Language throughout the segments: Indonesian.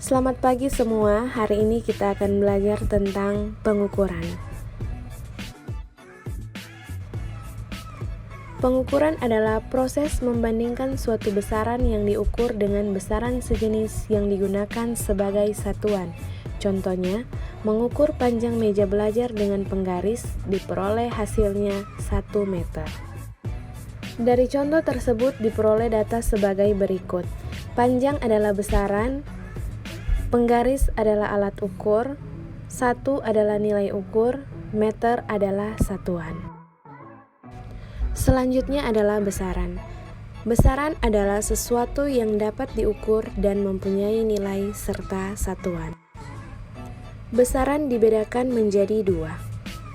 Selamat pagi semua, hari ini kita akan belajar tentang pengukuran. Pengukuran adalah proses membandingkan suatu besaran yang diukur dengan besaran sejenis yang digunakan sebagai satuan. Contohnya, mengukur panjang meja belajar dengan penggaris diperoleh hasilnya 1 meter. Dari contoh tersebut diperoleh data sebagai berikut. Panjang adalah besaran, penggaris adalah alat ukur, 1 adalah nilai ukur, meter adalah satuan. Selanjutnya adalah besaran. Besaran adalah sesuatu yang dapat diukur dan mempunyai nilai serta satuan. Besaran dibedakan menjadi 2.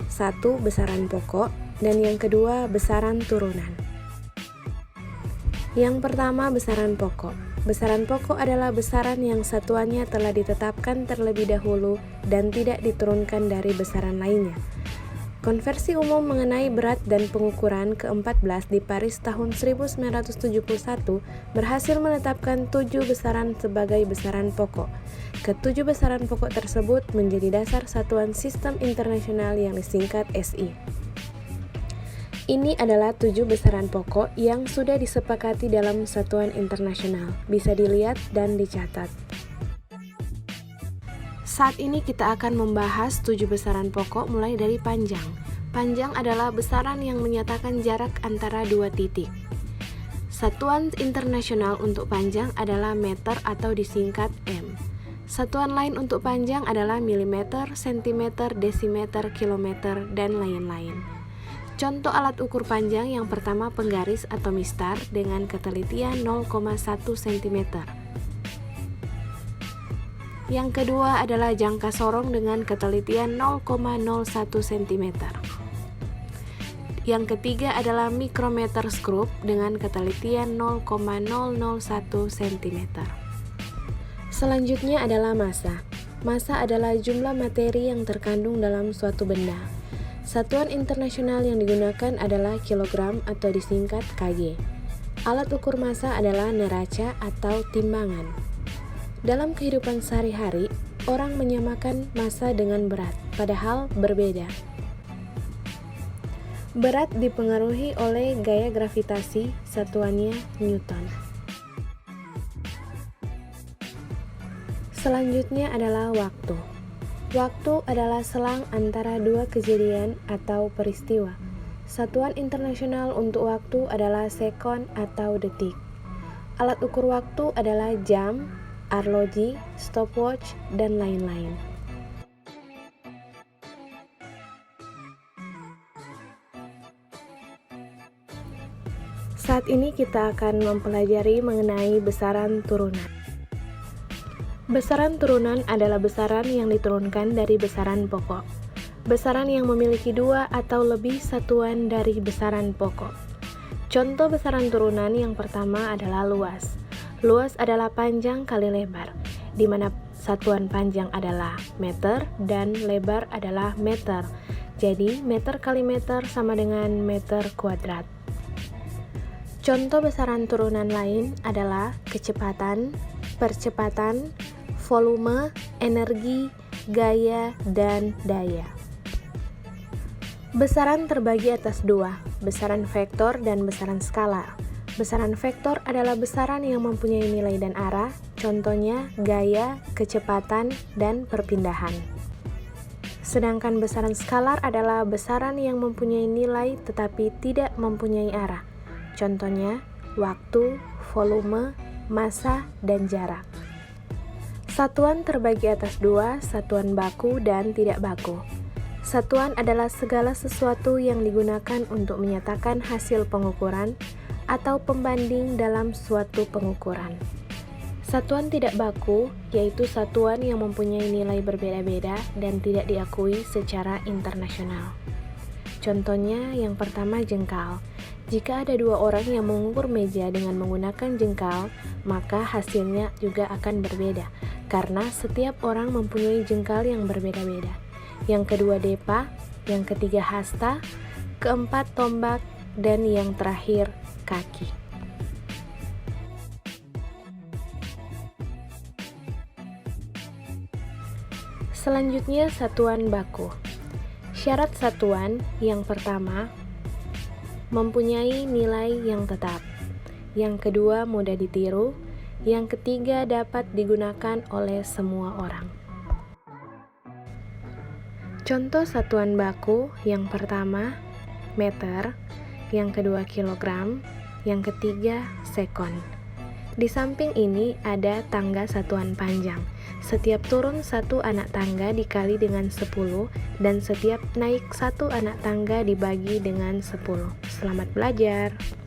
1 besaran pokok dan yang kedua besaran turunan. Yang pertama besaran pokok. Besaran pokok adalah besaran yang satuannya telah ditetapkan terlebih dahulu dan tidak diturunkan dari besaran lainnya. Konversi umum mengenai berat dan pengukuran ke-14 di Paris tahun 1971 berhasil menetapkan 7 besaran sebagai besaran pokok. Ke-7 besaran pokok tersebut menjadi dasar satuan sistem internasional yang disingkat SI. Ini adalah 7 besaran pokok yang sudah disepakati dalam satuan internasional. Bisa dilihat dan dicatat. Saat ini kita akan membahas 7 besaran pokok mulai dari panjang. Panjang adalah besaran yang menyatakan jarak antara 2 titik. Satuan internasional untuk panjang adalah meter atau disingkat M. Satuan lain untuk panjang adalah milimeter, sentimeter, desimeter, kilometer, dan lain-lain. Contoh alat ukur panjang yang pertama penggaris atau mistar dengan ketelitian 0,1 cm. Yang kedua adalah jangka sorong dengan ketelitian 0,01 cm. Yang ketiga adalah mikrometer skrup dengan ketelitian 0,001 cm. Selanjutnya adalah massa. Massa adalah jumlah materi yang terkandung dalam suatu benda. Satuan internasional yang digunakan adalah kilogram atau disingkat kg. Alat ukur massa adalah neraca atau timbangan. Dalam kehidupan sehari-hari, orang menyamakan massa dengan berat, padahal berbeda. Berat dipengaruhi oleh gaya gravitasi, satuannya Newton. Selanjutnya adalah waktu. Waktu adalah selang antara 2 kejadian atau peristiwa. Satuan internasional untuk waktu adalah sekon atau detik. Alat ukur waktu adalah jam, arloji, stopwatch, dan lain-lain. Saat ini kita akan mempelajari mengenai besaran turunan. Besaran turunan adalah besaran yang diturunkan dari besaran pokok. Besaran yang memiliki 2 atau lebih satuan dari besaran pokok. Contoh besaran turunan yang pertama adalah luas. Luas adalah panjang kali lebar, di mana satuan panjang adalah meter dan lebar adalah meter. Jadi, meter kali meter sama dengan meter kuadrat. Contoh besaran turunan lain adalah kecepatan, percepatan, volume, energi, gaya, dan daya. Besaran terbagi atas 2, besaran vektor dan besaran skalar. Besaran vektor adalah besaran yang mempunyai nilai dan arah, contohnya gaya, kecepatan, dan perpindahan. Sedangkan besaran skalar adalah besaran yang mempunyai nilai tetapi tidak mempunyai arah, contohnya waktu, volume, massa, dan jarak. Satuan terbagi atas 2, satuan baku dan tidak baku. Satuan adalah segala sesuatu yang digunakan untuk menyatakan hasil pengukuran atau pembanding dalam suatu pengukuran. Satuan tidak baku yaitu satuan yang mempunyai nilai berbeda-beda dan tidak diakui secara internasional. Contohnya yang pertama jengkal. Jika ada 2 orang yang mengukur meja dengan menggunakan jengkal, maka hasilnya juga akan berbeda, karena setiap orang mempunyai jengkal yang berbeda-beda. Yang kedua depa, yang ketiga hasta, keempat tombak, dan yang terakhir kaki. Selanjutnya, satuan baku. Syarat satuan yang pertama, mempunyai nilai yang tetap. Yang kedua, mudah ditiru. Yang ketiga, dapat digunakan oleh semua orang. Contoh satuan baku yang pertama, meter. Yang kedua, kilogram. Yang ketiga, sekon. Di samping ini ada tangga satuan panjang. Setiap turun satu anak tangga dikali dengan 10 dan setiap naik satu anak tangga dibagi dengan 10. Selamat belajar!